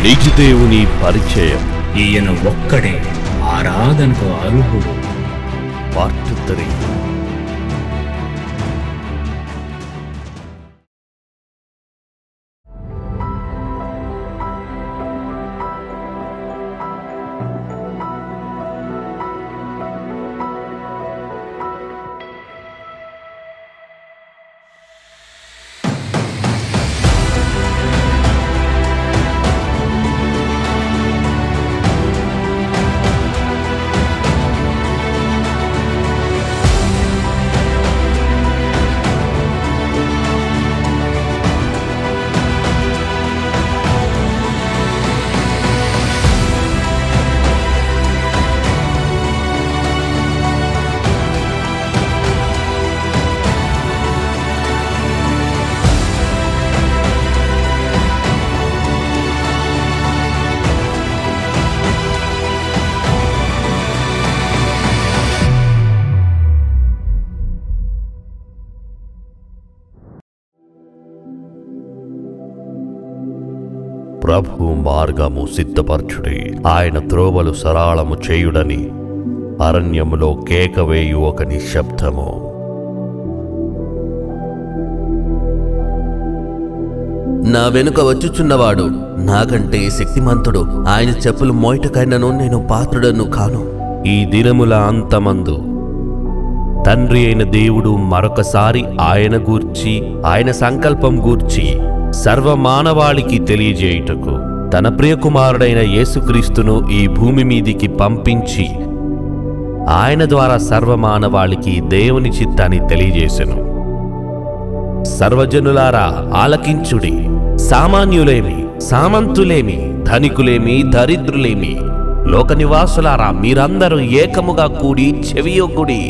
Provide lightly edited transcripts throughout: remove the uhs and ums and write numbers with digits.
నిజదేవుని పరిచయం. ఈయన ఒక్కడే ఆరాధనకు అర్హుడు. పార్ట్ 3. ప్రభు మార్గము సిద్ధపరచుడి, ఆయన త్రోవలు సరళము చేయుడని అరణ్యములో కేకవేయు ఒక నిశ్శబ్దము. నా వెనుక వచ్చుచున్నవాడు నాకంటే శక్తిమంతుడు, ఆయన చెప్పులు మోయటకైనను నేను పాత్రుడను కాను. ఈ దినముల అంతమందు తండ్రి అయిన దేవుడు మరొకసారి ఆయన గూర్చి, ఆయన సంకల్పం గూర్చి సర్వమానవాళికి తెలియజేయుటకు తన ప్రియకుమారుడైన యేసుక్రీస్తును ఈ భూమి మీదికి పంపించి ఆయన ద్వారా సర్వమానవాళికి దేవుని చిత్తాన్ని తెలియజేసెను. సర్వజనులారా ఆలకించుడి. సామాన్యులేమి, సామంతులేమి, ధనికులేమి, దరిద్రులేమి, లోక నివాసులారా మీరందరూ ఏకముగా కూడి చెవియొగ్గుడి.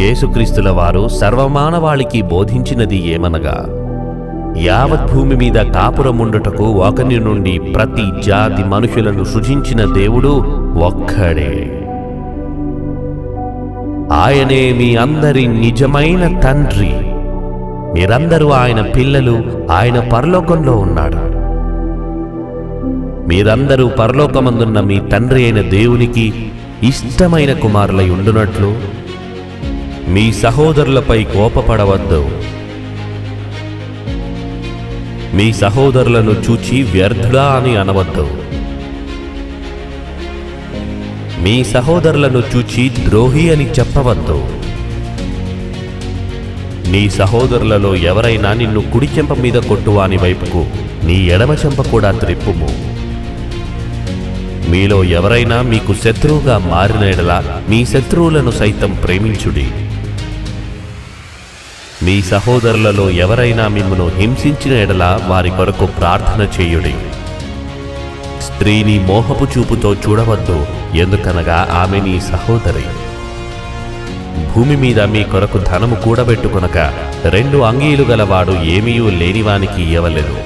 యేసుక్రీస్తుల వారు సర్వమానవాళికి బోధించినది ఏమనగా, యావత్ భూమి మీద కాపురముండుటకు ఒకని నుండి ప్రతి జాతి మనుషులను సృజించిన దేవుడు ఒక్కడే. ఆయనే మీ అందరి నిజమైన తండ్రి. మీరందరూ ఆయన పిల్లలు. ఆయన పరలోకంలో ఉన్నాడు. మీరందరూ పరలోకమందున్న మీ తండ్రి అయిన దేవునికి ఇష్టమైన కుమారులై ఉండునట్లు మీ సహోదరులపై కోపపడవద్దు. మీ సహోదరులను చూచి వ్యర్థుడా అని అనవద్దు. మీ సహోదరులను చూచి ద్రోహి అని చెప్పవద్దు. నీ సహోదరులలో ఎవరైనా నిన్ను కుడి చెంప మీద కొట్టువాని వైపుకు నీ ఎడమ చెంప కూడా త్రిప్పుము. మీలో ఎవరైనా మీకు శత్రువుగా మారిన ఎడల మీ శత్రువులను సైతం ప్రేమించుడి. మీ సహోదరులలో ఎవరైనా మిమ్మును హింసించిన ఎడల వారి కొరకు ప్రార్థన చేయుడి. స్త్రీని మోహపు చూపుతో చూడవద్దు, ఎందుకనగా ఆమె నీ సహోదరి. భూమి మీద మీ కొరకు ధనము కూడబెట్టుకొనక 2 అంగీలు గలవాడు ఏమీయూ లేనివానికి ఇయ్యవలెను.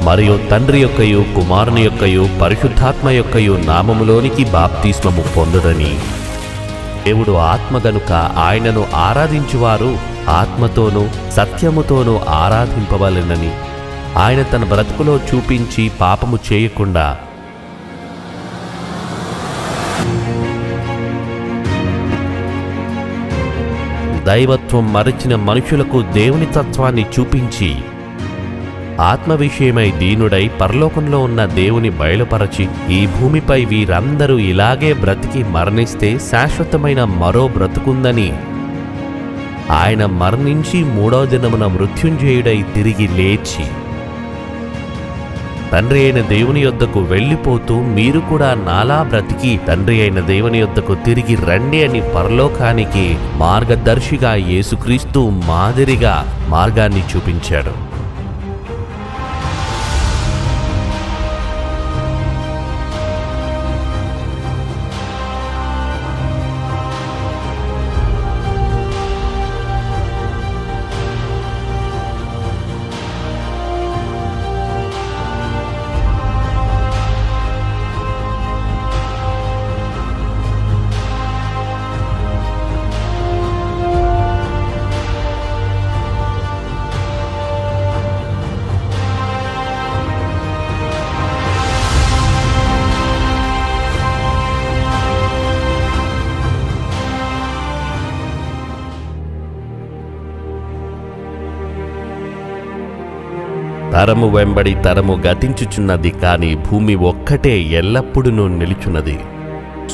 మరియు తండ్రి యొక్కయు కుమారుని యొక్కయు పరిశుద్ధాత్మ యొక్కయు నామములోనికి బాప్తిస్మము పొందుడని దేవుడు ఆత్మ గనుక ఆయనను ఆరాధించువారు ఆత్మతోనూ సత్యముతోనూ ఆరాధింపవలెనని ఆయన తన బ్రతుకులో చూపించి పాపము చేయకుండా దైవత్వం మరచిన మనుషులకు దేవుని తత్వాన్ని చూపించి ఆత్మ విషయమై దీనుడై పరలోకంలో ఉన్న దేవుని బయలుపరచి ఈ భూమిపై వీరందరూ ఇలాగే బ్రతికి మరణిస్తే శాశ్వతమైన మరో బ్రతుకుందని ఆయన మరణించి 3వ దినమున మృత్యుంజయుడై తిరిగి లేచి తండ్రి అయిన దేవుని యొద్దకు వెళ్ళిపోతూ మీరు కూడా నాలా బ్రతికి తండ్రి అయిన దేవుని యొద్దకు తిరిగి రండి అని పరలోకానికి మార్గదర్శిగా యేసుక్రీస్తు మాదిరిగా మార్గాన్ని చూపించాడు. తరము వెంబడి తరము గతించుచున్నది, కాని భూమి ఒక్కటే ఎల్లప్పుడూ నిలుచున్నది.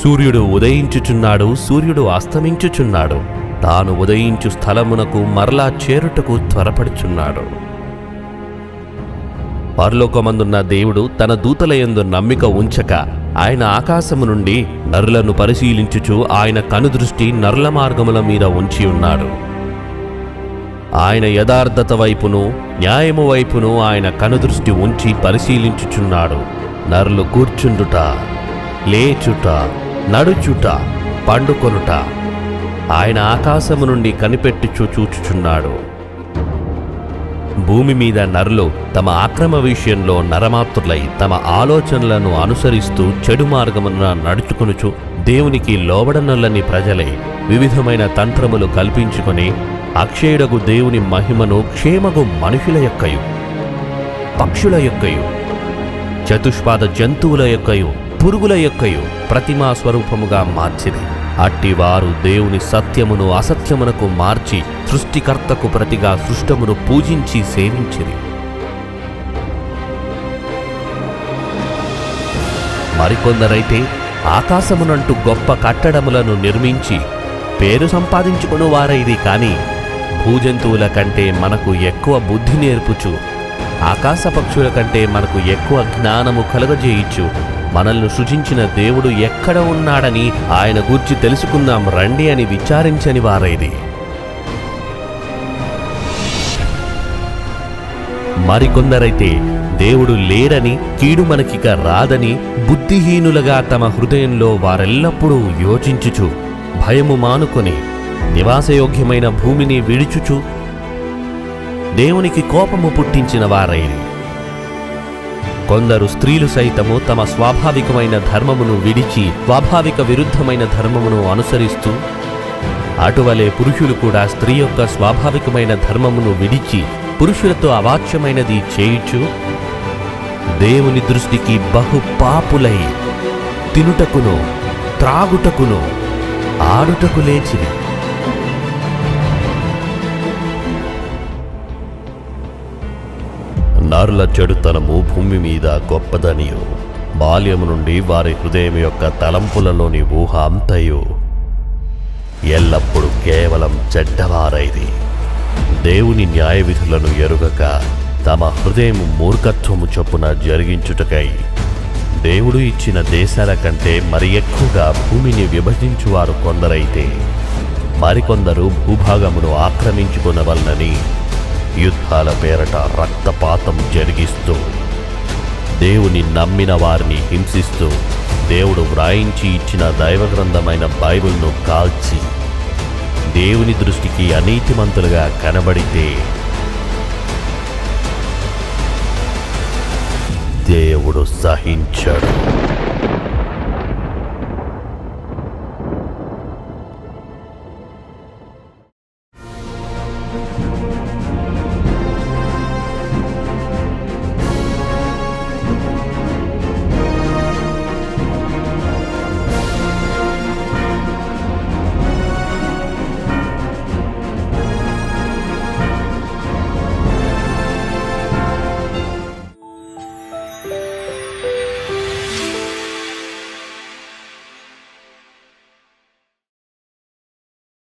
సూర్యుడు ఉదయించుచున్నాడు, సూర్యుడు అస్తమించుచున్నాడు. తాను ఉదయించు స్థలమునకు మరలా చేరుటకు త్వరపడుచున్నాడు. పరలోకమందున్న దేవుడు తన దూతలయందు నమ్మిక ఉంచక ఆయన ఆకాశము నుండి నరులను పరిశీలించుచు ఆయన కనుదృష్టి నరుల మార్గముల మీద ఉంచి ఉన్నాడు. ఆయన యథార్థత వైపును న్యాయము వైపును ఆయన కనుదృష్టి ఉంచి పరిశీలించుచున్నాడు. నరులు కూర్చుండుట, లేచుట, నడుచుట, పండుకొనుట ఆయన ఆకాశము నుండి కనిపెట్టుచు చూచుచున్నాడు. భూమి మీద నరులు తమ అక్రమ విషయంలో నరమాత్రులై తమ ఆలోచనలను అనుసరిస్తూ చెడు మార్గమున నడుచుకొనుచు దేవునికి లోబడనొల్లని ప్రజలై వివిధమైన తంత్రములు కల్పించుకొని అక్షయుడగు దేవుని మహిమను క్షేమగు మనుషుల యొక్కయు, పక్షుల యొక్కయు, చతుష్పాద జంతువుల యొక్కయు, పురుగుల యొక్కయు ప్రతిమా స్వరూపముగా మార్చిరి. అట్టివారు దేవుని సత్యమును అసత్యమునకు మార్చి సృష్టికర్తకు ప్రతిగా సృష్టమును పూజించి సేవించిరి. మరికొందరైతే ఆకాశమునంటూ గొప్ప కట్టడములను నిర్మించి పేరు సంపాదించుకుని వారైది, కాని భూజంతువుల కంటే మనకు ఎక్కువ బుద్ధి నేర్పుచు ఆకాశ పక్షుల కంటే మనకు ఎక్కువ జ్ఞానము కలుగజేయిచు మనల్ని సృజించిన దేవుడు ఎక్కడ ఉన్నాడని ఆయన గూర్చి తెలుసుకుందాం రండి అని విచారించని వారైది. మరికొందరైతే దేవుడు లేడని, కీడు మనకిక రాదని బుద్ధిహీనులుగా తమ హృదయంలో వారెల్లప్పుడూ యోచించుచు భయము మానుకొని నివాసయోగ్యమైన భూమిని విడుచుచు దేవునికి కోపము పుట్టించిన వారైది. కొందరు స్త్రీలు సైతము తమ స్వాభావికమైన ధర్మమును విడిచి స్వాభావిక విరుద్ధమైన ధర్మమును అనుసరిస్తూ, అటువలే పురుషులు కూడా స్త్రీ యొక్క స్వాభావికమైన ధర్మమును విడిచి పురుషులతో అవాచ్యమైనది చేయుచు దేవుని దృష్టికి బహు పాపులై తినుటకును త్రాగుటకును ఆడుటకు లేచిరి. నరుల చెడుతనము భూమి మీద గొప్పదనియు, బాల్యము నుండి వారి హృదయం యొక్క తలంపులలోని ఊహ అంతయు ఎల్లప్పుడూ కేవలం చెడ్డవారైది. దేవుని న్యాయ విధులను ఎరుగక తమ హృదయం మూర్ఖత్వము చొప్పున జరిగించుటకై దేవుడు ఇచ్చిన దేశాల కంటే మరి ఎక్కువగా భూమిని విభజించువారు కొందరైతే, మరికొందరు భూభాగమును ఆక్రమించుకొనవలనని యుద్ధాల పేరట రక్తపాతం జరిగిస్తూ దేవుని నమ్మిన వారిని హింసిస్తూ దేవుడు వ్రాయించి ఇచ్చిన దైవగ్రంథమైన బైబిల్ను కాల్చి దేవుని దృష్టికి అనీతిమంతులుగా కనబడితే దేవుడు సహించడు.